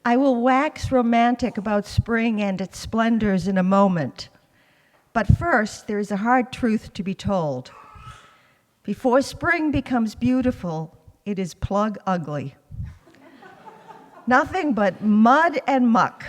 I will wax romantic about spring and its splendors in a moment. But first, there is a hard truth to be told. Before spring becomes beautiful, it is plug ugly. Nothing but mud and muck.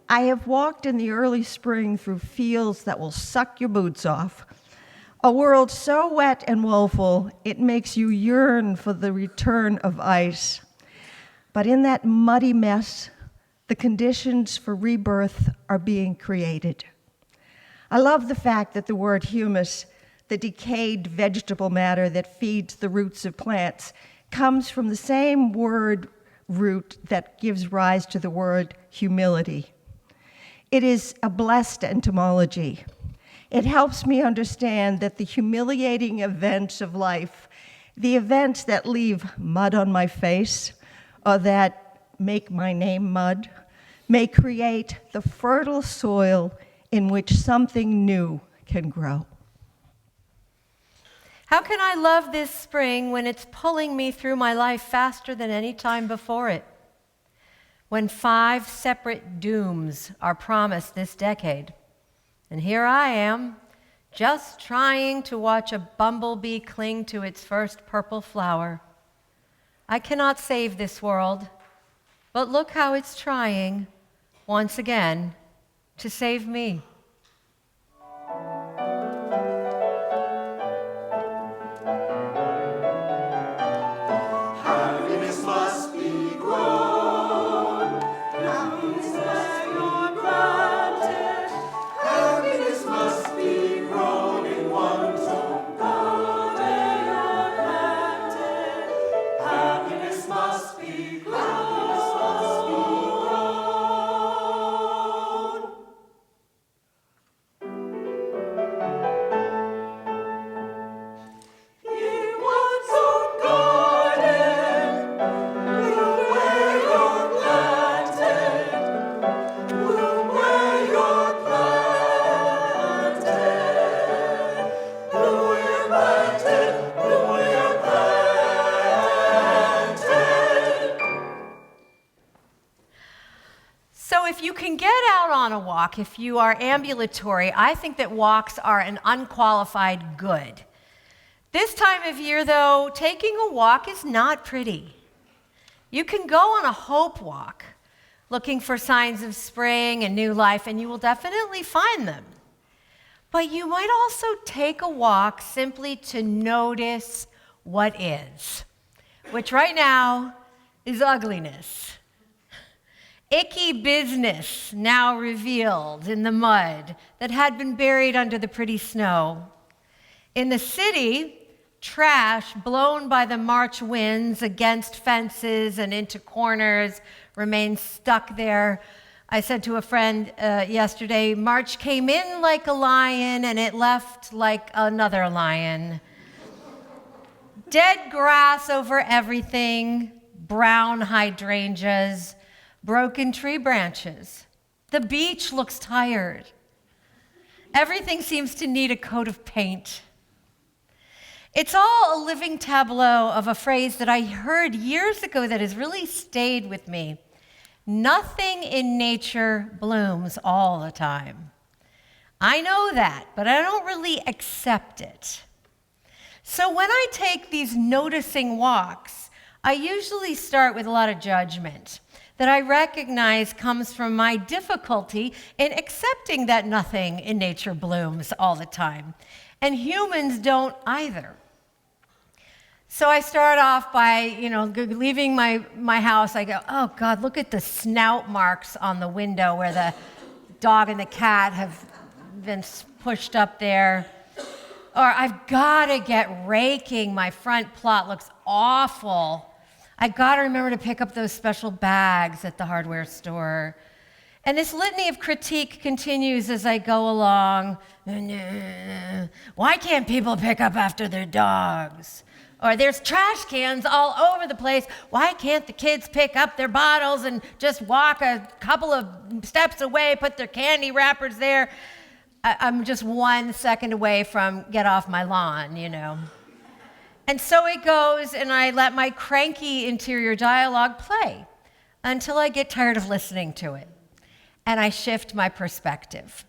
I have walked in the early spring through fields that will suck your boots off. A world so wet and woeful, it makes you yearn for the return of ice. But in that muddy mess, the conditions for rebirth are being created. I love the fact that the word humus, the decayed vegetable matter that feeds the roots of plants, comes from the same word root that gives rise to the word humility. It is a blessed entomology. It helps me understand that the humiliating events of life, the events that leave mud on my face or that make my name mud, may create the fertile soil in which something new can grow. How can I love this spring when it's pulling me through my life faster than any time before it? When 5 separate dooms are promised this decade. And here I am, just trying to watch a bumblebee cling to its first purple flower. I cannot save this world, but look how it's trying, once again, to save me. If you are ambulatory, I think that walks are an unqualified good. This time of year, though, taking a walk is not pretty. You can go on a hope walk, looking for signs of spring and new life, and you will definitely find them. But you might also take a walk simply to notice what is, which right now is ugliness. Icky business now revealed in the mud that had been buried under the pretty snow. In the city, trash blown by the March winds against fences and into corners remains stuck there. I said to a friend yesterday, March came in like a lion and it left like another lion. Dead grass over everything, brown hydrangeas, broken tree branches. The beach looks tired. Everything seems to need a coat of paint. It's all a living tableau of a phrase that I heard years ago that has really stayed with me. Nothing in nature blooms all the time. I know that, but I don't really accept it. So when I take these noticing walks, I usually start with a lot of judgment that I recognize comes from my difficulty in accepting that nothing in nature blooms all the time. And humans don't either. So I start off by, leaving my house. I go, oh God, look at the snout marks on the window where the dog and the cat have been pushed up there. Or I've got to get raking. My front plot looks awful. I got to remember to pick up those special bags at the hardware store. And this litany of critique continues as I go along. Why can't people pick up after their dogs? Or there's trash cans all over the place. Why can't the kids pick up their bottles and just walk a couple of steps away, put their candy wrappers there? I'm just 1 second away from get off my lawn, And so it goes, and I let my cranky interior dialogue play. until I get tired of listening to it and I shift my perspective.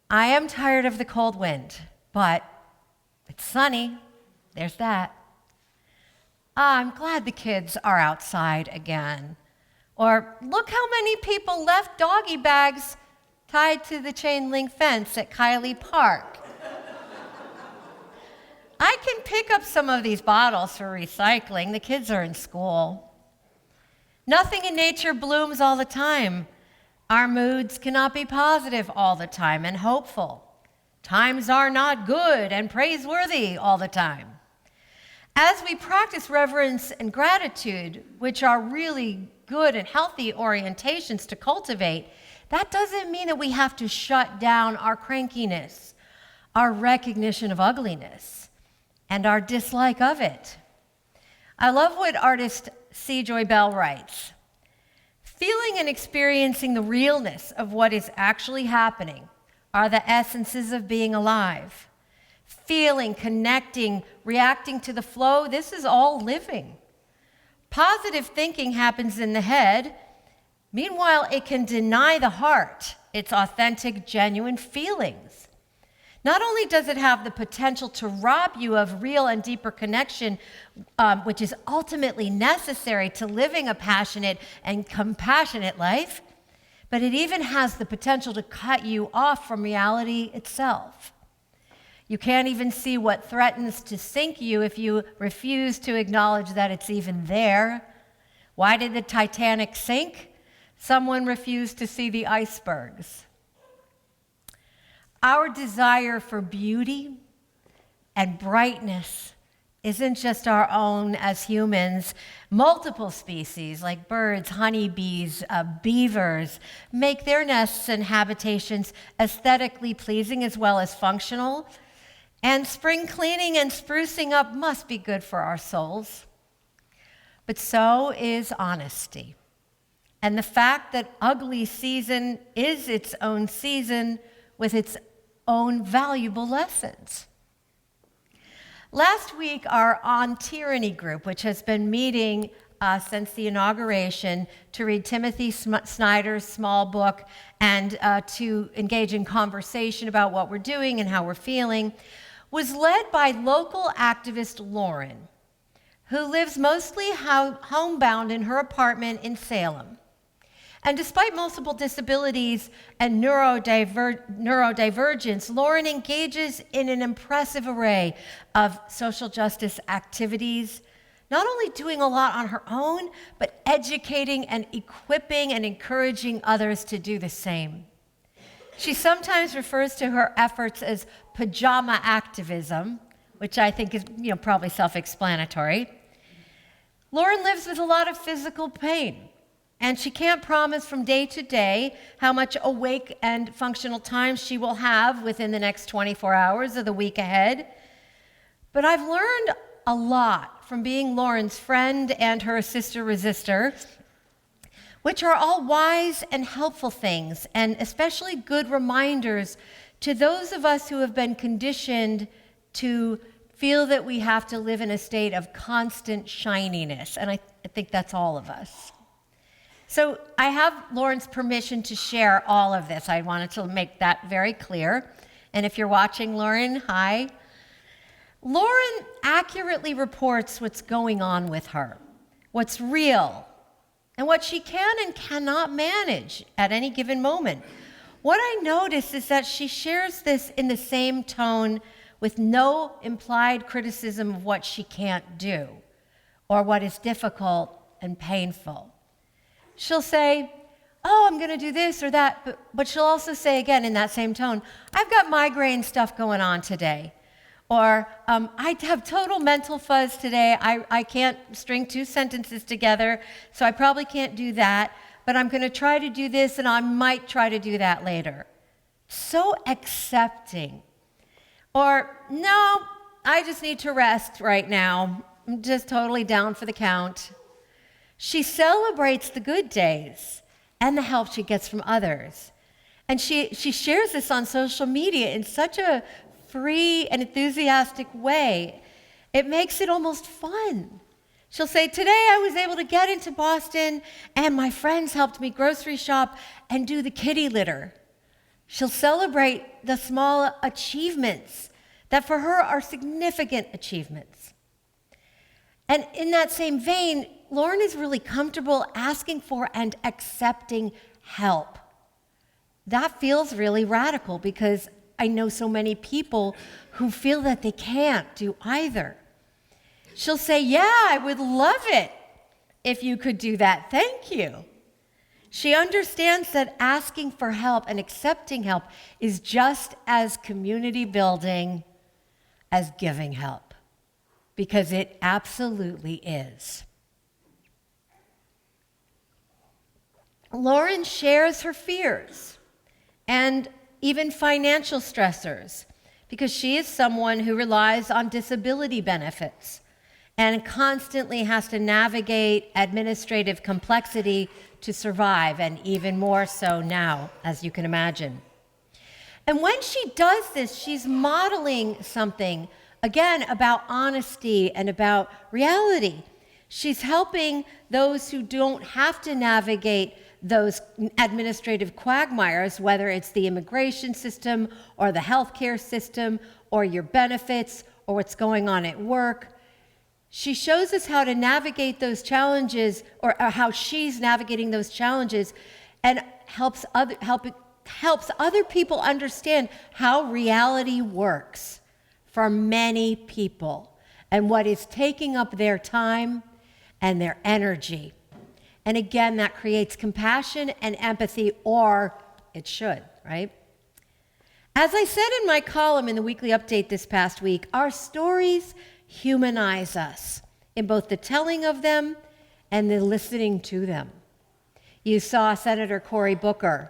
I am tired of the cold wind, but it's sunny. There's that. I'm glad the kids are outside again. Or look how many people left doggy bags tied to the chain link fence at Kiley Park. I can pick up some of these bottles for recycling. The kids are in school. Nothing in nature blooms all the time. Our moods cannot be positive all the time and hopeful. Times are not good and praiseworthy all the time. As we practice reverence and gratitude, which are really good and healthy orientations to cultivate, that doesn't mean that we have to shut down our crankiness, our recognition of ugliness, and our dislike of it. I love what artist C. Joy Bell writes. Feeling and experiencing the realness of what is actually happening are the essences of being alive. Feeling, connecting, reacting to the flow, this is all living. Positive thinking happens in the head. Meanwhile, it can deny the heart its authentic, genuine feelings. Not only does it have the potential to rob you of real and deeper connection, which is ultimately necessary to living a passionate and compassionate life, but it even has the potential to cut you off from reality itself. You can't even see what threatens to sink you if you refuse to acknowledge that it's even there. Why did the Titanic sink? Someone refused to see the icebergs. Our desire for beauty and brightness isn't just our own as humans. Multiple species like birds, honeybees, beavers make their nests and habitations aesthetically pleasing as well as functional. And spring cleaning and sprucing up must be good for our souls. But so is honesty. And the fact that ugly season is its own season with its own valuable lessons. Last week, our On Tyranny group, which has been meeting since the inauguration to read Timothy Snyder's small book and to engage in conversation about what we're doing and how we're feeling, was led by local activist Lauren, who lives mostly homebound in her apartment in Salem. And despite multiple disabilities and neurodivergence, Lauren engages in an impressive array of social justice activities, not only doing a lot on her own, but educating and equipping and encouraging others to do the same. She sometimes refers to her efforts as pajama activism, which I think is probably self-explanatory. Lauren lives with a lot of physical pain, and she can't promise from day to day how much awake and functional time she will have within the next 24 hours of the week ahead. But I've learned a lot from being Lauren's friend and her sister resistor, which are all wise and helpful things, and especially good reminders to those of us who have been conditioned to feel that we have to live in a state of constant shininess, and I think that's all of us. So I have Lauren's permission to share all of this. I wanted to make that very clear. And if you're watching, Lauren, hi. Lauren accurately reports what's going on with her, what's real, and what she can and cannot manage at any given moment. What I notice is that she shares this in the same tone with no implied criticism of what she can't do or what is difficult and painful. She'll say, oh, I'm going to do this or that, but she'll also say again in that same tone, I've got migraine stuff going on today. Or I have total mental fuzz today. I can't string two sentences together, so I probably can't do that, but I'm going to try to do this and I might try to do that later. So accepting. Or, no, I just need to rest right now. I'm just totally down for the count. She celebrates the good days and the help she gets from others. And she shares this on social media in such a free and enthusiastic way. It makes it almost fun. She'll say, today I was able to get into Boston and my friends helped me grocery shop and do the kitty litter. She'll celebrate the small achievements that for her are significant achievements. And in that same vein, Lauren is really comfortable asking for and accepting help. That feels really radical because I know so many people who feel that they can't do either. She'll say, yeah, I would love it if you could do that. Thank you. She understands that asking for help and accepting help is just as community building as giving help, because it absolutely is. Lauren shares her fears and even financial stressors because she is someone who relies on disability benefits and constantly has to navigate administrative complexity to survive, and even more so now, as you can imagine. And when she does this, she's modeling something, again, about honesty and about reality. She's helping those who don't have to navigate those administrative quagmires, whether it's the immigration system or the healthcare system or your benefits or what's going on at work. She shows us how to navigate those challenges, or how she's navigating those challenges, and helps other people understand how reality works for many people and what is taking up their time and their energy. And again, that creates compassion and empathy, or it should, right? As I said in my column in the weekly update this past week, our stories humanize us in both the telling of them and the listening to them. You saw Senator Cory Booker,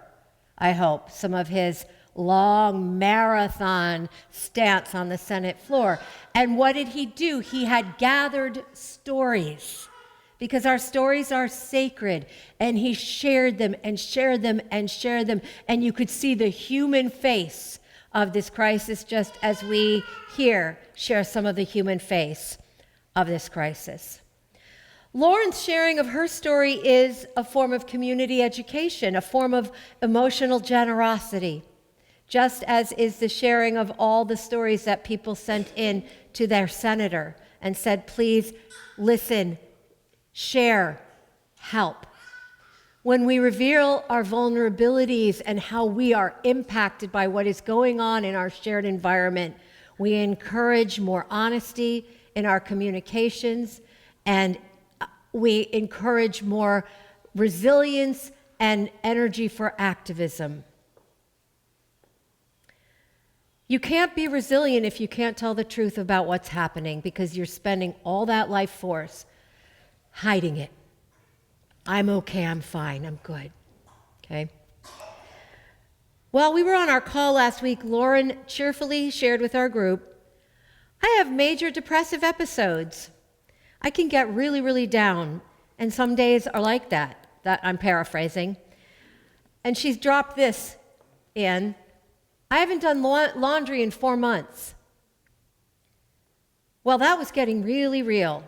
I hope, some of his long marathon stance on the Senate floor. And what did he do? He had gathered stories, because our stories are sacred, and he shared them and shared them and shared them, and you could see the human face of this crisis, just as we here share some of the human face of this crisis. Lauren's sharing of her story is a form of community education, a form of emotional generosity, just as is the sharing of all the stories that people sent in to their senator and said, please listen, share, help. When we reveal our vulnerabilities and how we are impacted by what is going on in our shared environment, we encourage more honesty in our communications, and we encourage more resilience and energy for activism. You can't be resilient if you can't tell the truth about what's happening, because you're spending all that life force hiding it. I'm okay, I'm fine, I'm good, okay? While we were on our call last week, Lauren cheerfully shared with our group, I have major depressive episodes. I can get really, really down, and some days are like that I'm paraphrasing. And she's dropped this in, I haven't done laundry in 4 months. Well, that was getting really real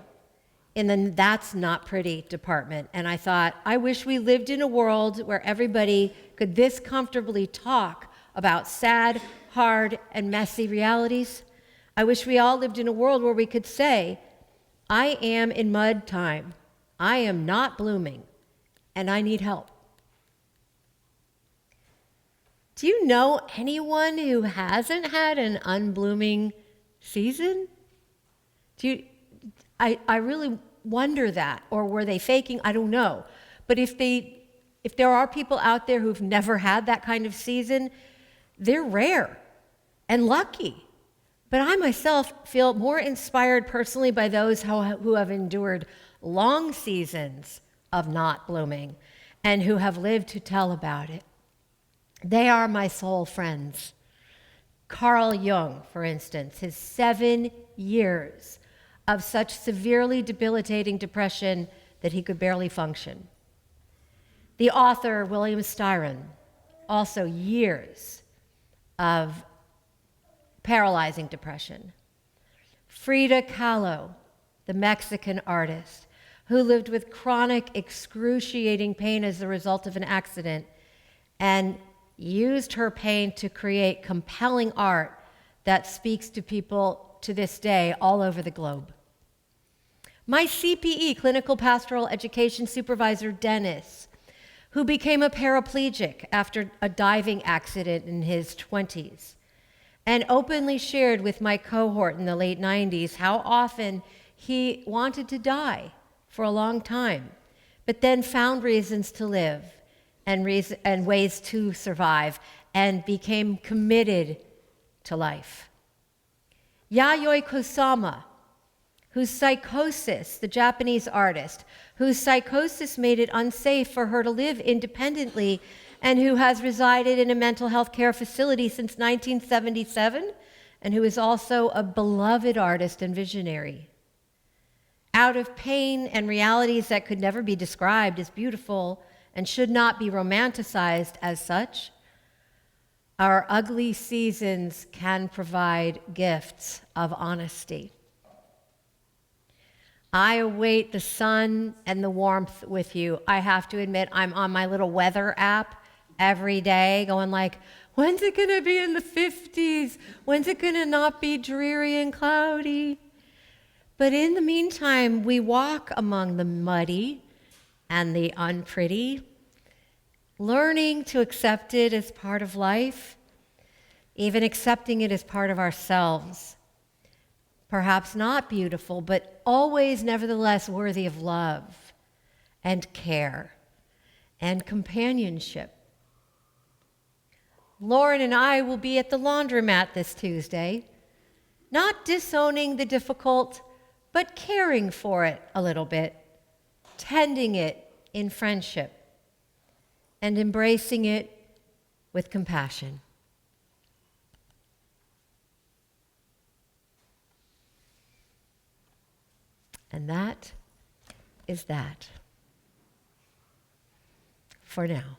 in the that's not pretty department. And I thought, I wish we lived in a world where everybody could this comfortably talk about sad, hard, and messy realities. I wish we all lived in a world where we could say, I am in mud time. I am not blooming, and I need help. Do you know anyone who hasn't had an unblooming season? I really wonder that, or were they faking? I don't know. But if there are people out there who've never had that kind of season, they're rare and lucky. But I myself feel more inspired personally by those who have endured long seasons of not blooming and who have lived to tell about it. They are my soul friends. Carl Jung, for instance, his 7 years of such severely debilitating depression that he could barely function. The author, William Styron, also years of paralyzing depression. Frida Kahlo, the Mexican artist, who lived with chronic, excruciating pain as a result of an accident and used her pain to create compelling art that speaks to people to this day all over the globe. My CPE, clinical pastoral education supervisor, Dennis, who became a paraplegic after a diving accident in his 20s, and openly shared with my cohort in the late 90s how often he wanted to die for a long time, but then found reasons to live and ways to survive and became committed to life. Yayoi Kusama, whose psychosis, the Japanese artist, whose psychosis made it unsafe for her to live independently and who has resided in a mental health care facility since 1977 and who is also a beloved artist and visionary. Out of pain and realities that could never be described as beautiful and should not be romanticized as such, our ugly seasons can provide gifts of honesty. I await the sun and the warmth with you. I have to admit, I'm on my little weather app every day going like, when's it gonna be in the 50s? When's it gonna not be dreary and cloudy? But in the meantime, we walk among the muddy and the unpretty, learning to accept it as part of life, even accepting it as part of ourselves. Perhaps not beautiful, but always nevertheless worthy of love and care and companionship. Lauren and I will be at the laundromat this Tuesday, not disowning the difficult, but caring for it a little bit, tending it in friendship, and embracing it with compassion. And that is that for now.